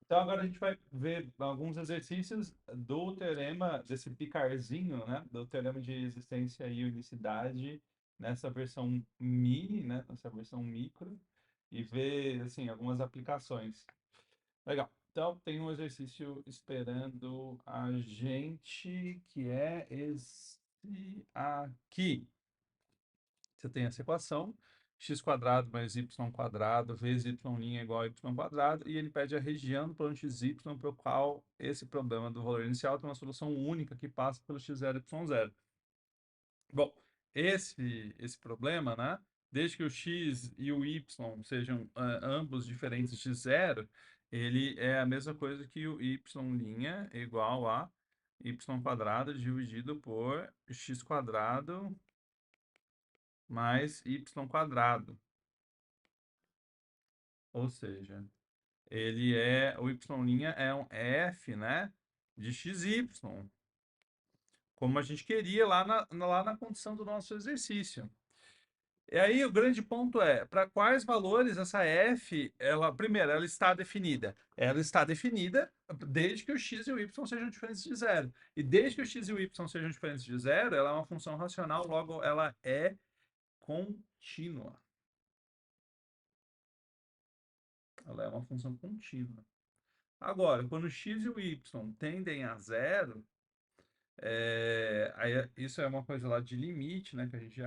Então agora a gente vai ver alguns exercícios do teorema, desse picarzinho, né? Do teorema de existência e unicidade nessa versão mini, né? Nessa versão micro, e ver, assim, algumas aplicações. Legal. Então tem um exercício esperando a gente, que é esse aqui. Você tem essa equação, x quadrado mais y quadrado vezes y' é igual a y quadrado, e ele pede a região do plano xy para o qual esse problema do valor inicial tem uma solução única que passa pelo x0, y0. Bom, esse problema, né, desde que o x e o y sejam ambos diferentes de zero, ele é a mesma coisa que o y' é igual a y quadrado dividido por x quadrado mais y quadrado. Ou seja, o y' é um f, né, de xy, como a gente queria lá na condição do nosso exercício. E aí o grande ponto é, para quais valores essa f, primeiro, ela está definida? Ela está definida desde que o x e o y sejam diferentes de zero. E desde que o x e o y sejam diferentes de zero, ela é uma função racional, logo ela é contínua. Ela é uma função contínua. Agora, quando x e o y tendem a zero, isso é uma coisa lá de limite, né? Que a gente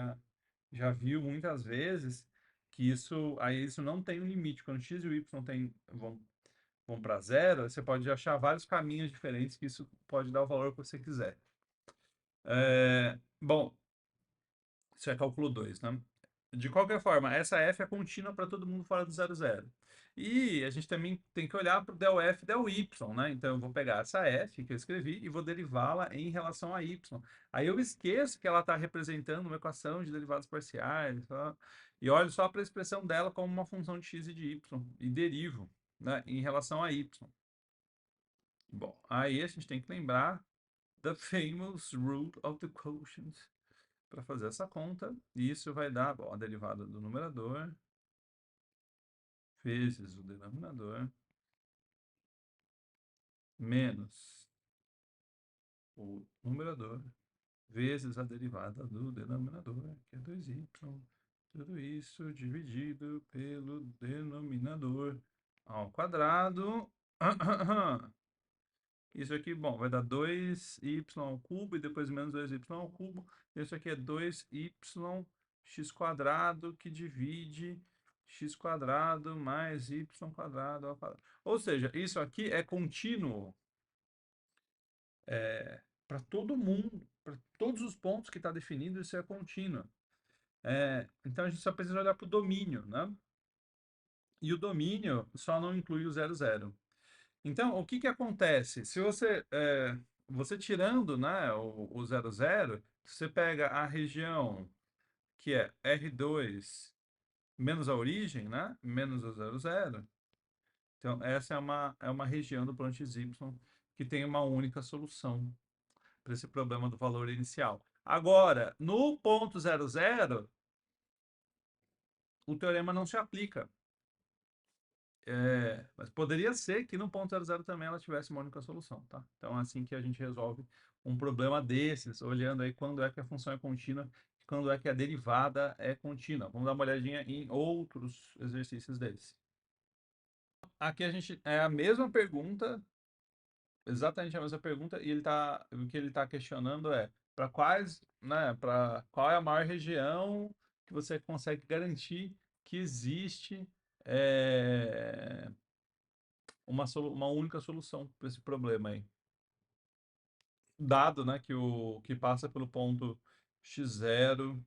já viu muitas vezes que isso não tem um limite. Quando x e o y vão para zero, você pode achar vários caminhos diferentes que isso pode dar o valor que você quiser. Bom, isso é cálculo 2, né? De qualquer forma, essa f é contínua para todo mundo fora do zero zero. E a gente também tem que olhar para o del f e del y, né? Então eu vou pegar essa f que eu escrevi e vou derivá-la em relação a y. Aí eu esqueço que ela está representando uma equação de derivadas parciais, e olho só para a expressão dela como uma função de x e de y, e derivo, né, em relação a y. Bom, aí a gente tem que lembrar the famous rule of the quotient para fazer essa conta. E isso vai dar, bom, a derivada do numerador vezes o denominador menos o numerador vezes a derivada do denominador, que é 2y. Tudo isso dividido pelo denominador ao quadrado. Isso aqui, bom, vai dar 2y ao cubo e depois menos 2y ao cubo. Isso aqui é 2y x quadrado que divide x quadrado mais y quadrado ao quadrado. Ou seja, isso aqui é contínuo para todo mundo, para todos os pontos que está definido, isso é contínuo. Então a gente só precisa olhar para o domínio, né? E o domínio só não inclui o zero zero. Então, o que que acontece? Se você tirando, né, o zero zero, você pega a região que é R2 menos a origem, né, menos o zero zero. Então, essa é uma região do plano XY que tem uma única solução para esse problema do valor inicial. Agora, no ponto zero zero, o teorema não se aplica. Mas poderia ser que no ponto zero zero também ela tivesse uma única solução, tá? Então é assim que a gente resolve um problema desses, olhando aí quando é que a função é contínua e quando é que a derivada é contínua. Vamos dar uma olhadinha em outros exercícios desses. Aqui a gente é a mesma pergunta, exatamente a mesma pergunta, e o que ele está questionando é para quais, né, para qual é a maior região que você consegue garantir que existe é, uma única solução para esse problema aí. Dado, né, que passa pelo ponto x0,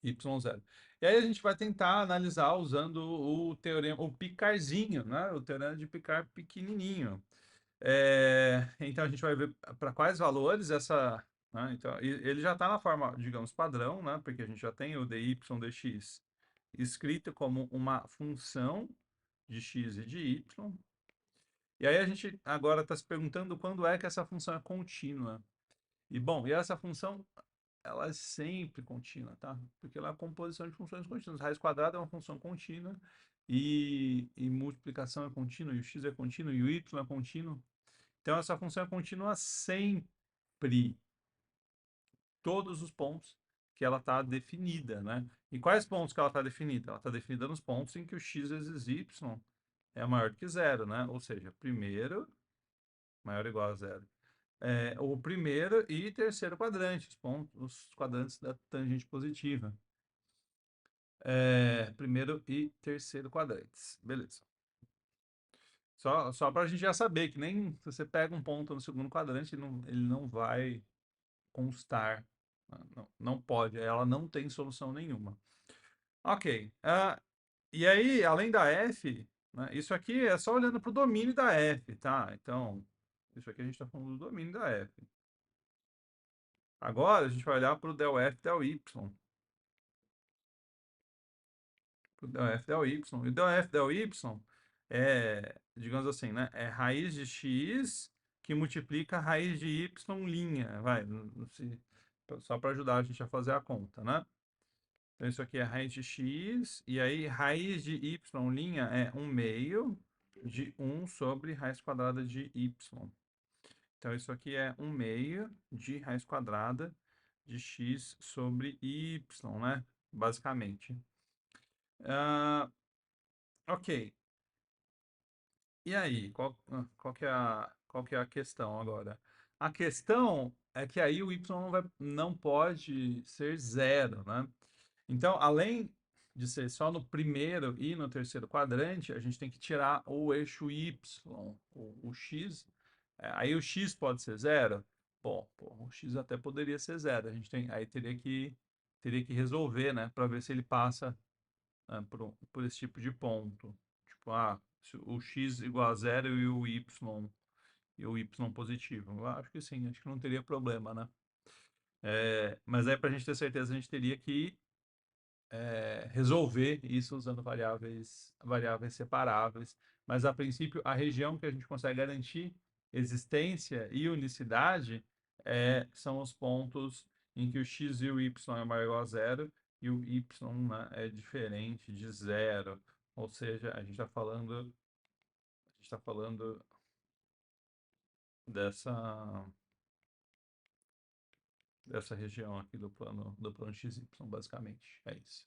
y0. E aí a gente vai tentar analisar usando o teorema, o picarzinho, né, o teorema de picar pequenininho. Então a gente vai ver para quais valores essa, né, então, ele já está na forma, digamos, padrão, né, porque a gente já tem o dy dx escrito como uma função de x e de y. E aí a gente agora está se perguntando quando é que essa função é contínua. E bom, essa função ela é sempre contínua, tá? Porque ela é a composição de funções contínuas. Raiz quadrada é uma função contínua e multiplicação é contínua, e o x é contínuo, e o y é contínuo. Então, essa função é contínua sempre, todos os pontos que ela está definida, né? E quais pontos que ela está definida? Ela está definida nos pontos em que o x vezes y é maior do que zero, né? Ou seja, primeiro maior ou igual a zero. O primeiro e terceiro quadrante, os quadrantes da tangente positiva. Primeiro e terceiro quadrantes. Beleza. Só para a gente já saber que nem se você pega um ponto no segundo quadrante, ele não vai constar. Não, não pode, ela não tem solução nenhuma. Ok. E aí, além da f, né, isso aqui é só olhando para o domínio da f, tá? Então, isso aqui a gente está falando do domínio da f. Agora, a gente vai olhar para o del f del y. Pro del f del y. E o del f del y digamos assim, né? É raiz de x que multiplica a raiz de y linha. Vai, só para ajudar a gente a fazer a conta, né? Então, isso aqui é raiz de x, e aí raiz de y linha é 1/2 de 1 sobre raiz quadrada de y. Então, isso aqui é 1/2 de raiz quadrada de x sobre y, né? Basicamente. Ok. E aí, qual que é a questão agora? A questão é que aí o y não pode ser zero, né? Então, além de ser só no primeiro e no terceiro quadrante, a gente tem que tirar o eixo y, o x. Aí o x pode ser zero? Bom, o x até poderia ser zero. Aí teria que resolver, né, para ver se ele passa por esse tipo de ponto. Tipo, se o x igual a zero e o y positivo. Eu acho que sim, acho que não teria problema, né? Mas aí, para a gente ter certeza, a gente teria que resolver isso usando variáveis separáveis. Mas, a princípio, a região que a gente consegue garantir existência e unicidade são os pontos em que o x e o y é maior ou igual a zero e o y, né, é diferente de zero. Ou seja, a gente está falando dessa, dessa região aqui do plano XY, basicamente. É isso.